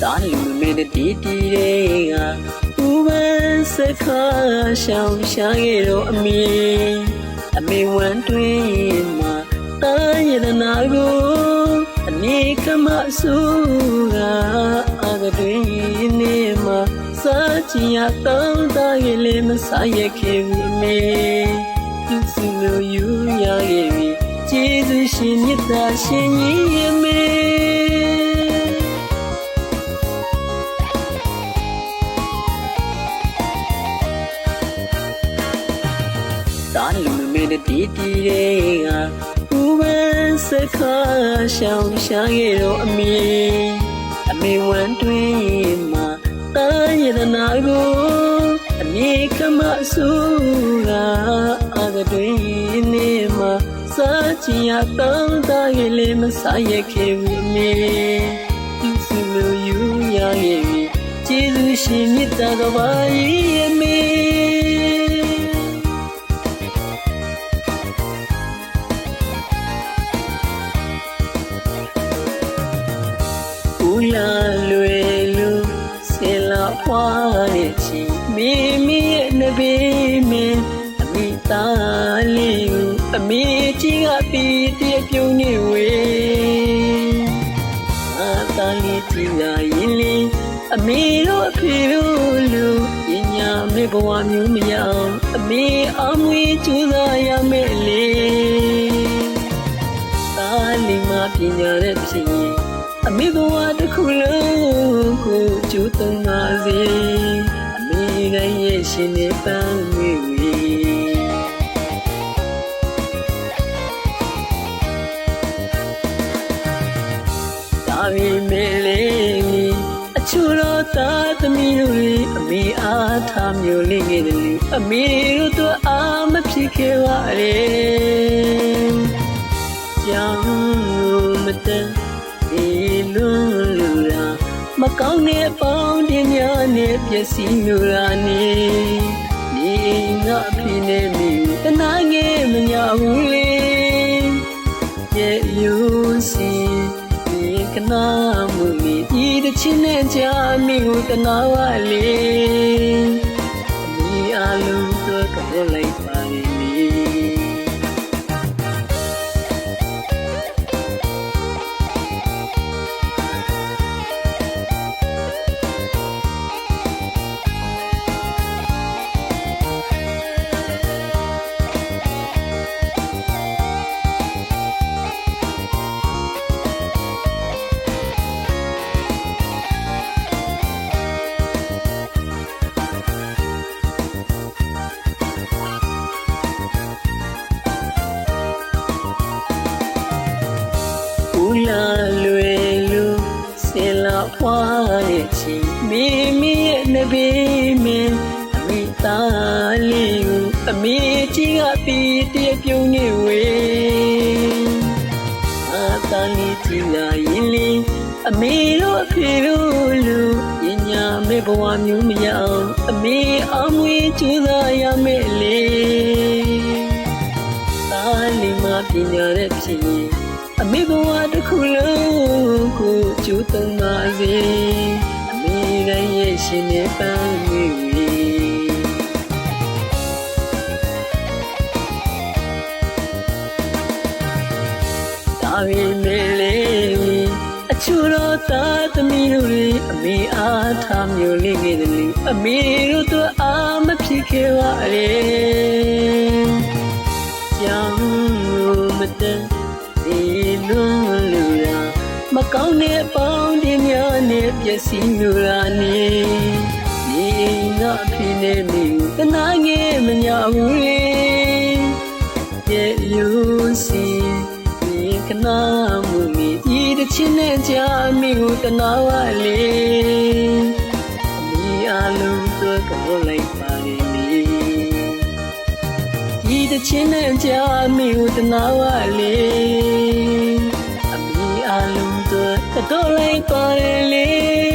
တာလူမဲတဲ့တီတီတွေကဥပန်းစခါရှောင်းရှာခဲ့တော့အမေဝမ်းတွင်မှာတာရတနာကိုအနေကမဆူကအာကတွင်နေမှာစာချင်ရတောင်းတရဲ့လေမဆရခဲ့ဘူးမေသူစုလို့ယူရရဲ့ပြီကျေးဇူးရှင်မြတ်တာရှင်ကြီးရဲ့မေတာလူမဲတဲ့တီတီတွေကဥပန်းစခါရှောင်းရှာခဲ့တော့အမေဝမ်းတွင်မှာတာရတနာကိုအနေကမဆူကအာကတွင်နေမှာစာချင်ရတောင်းတရဲ့လေမဆရခဲ့ဘူးမေသူစုလို့ယူရရဲ့ပြီကျေးဇူးရှင်မြတ်တာတော်ပါရဲ့မေလာလွယ်လူစေလာပွားရဲ့ချီမိမိရဲ့နဘေးမင်းအမိသားလေးကိုအမေကြီးကပြီးတည်းပြုံးနေဝေအာသားလေးကြီးကရင်လေးအမေတို့အဖေတို့လူပညာမဲ့ဘဝမျိုးမရအောင်အမေအမွေကြိုးစားရမယ်လေသားလေးမပညာတဲ့ဖြစ်ရင်အမေဘဝတစ်ခုလုံးကိုကျူးသွန်းပါစေအမေကရဲ့ရှင်နေပန်းဝေဝေဒါပေမဲ့လေအချူတော်သားသမီးတို့လေးအမေအားထားမျိုးလေးငယ်တယ်လူအမေတို့တော့အာမဖြစ်ခဲ့ပါလေကြောင်မတန်မကောင်းတဲ့ပေါင်းတင်များနဲ့ပျက်စီးမျိုးရာနေဒီငါဖိနေမိတနာငယ်မညာဘူးလေရဲ့ယူစီဒီကနာမှုမိဒီတချင်းနဲ့ကြာမိကိုတနာဝလေဒီအလုံးတော့ကြောလိုက်ပါလေလာလွယ်လူစေလာပွားရဲ့ချီမိမိရဲ့နဘေးမင်းအမိသားလေးကိုအမေကြီးကပြီးတည်းပြုံးနေဝေအာသားလေးကြီးလာရင်လေးအမေတို့အဖေတို့လူပညာမဲ့ဘဝမျိုးမရအောင်အမေအမွေကြိုးစားရမယ်လေသားလေးမပညာတဲ့ဖြစ်ရင်အမေဘဝတစ်ခုလုံးကိုကျူးသွန်းပါစေအမေကရဲ့ရှင်နေပန်းဝေဝေဒါပေမဲ့လေအချူတော်သားသမီးတို့လေးအမေအားထားမျိုးလေးငယ်တယ်လူအမေတို့တော့အာမဖြစ်ခဲ့ပါလေကြောင်မတန်မကောင်းတဲ့ပေါင်းတင်များနဲ့ပျက်စီးမျိုးရာနေဒီငါဖိနေမိတနာငယ်မညာဘူးလေရဲ့ယူစီဒီကနာမှုမိဒီတချင်းနဲ့ကြာမိကိုတနာဝလေအမိအလုံးတော့ကြောလိုက်ပါလေဒီတချင်းနဲ့ကြာမိကိုတနာဝလေအမိအလုံးတော့လိုက်ပါလေ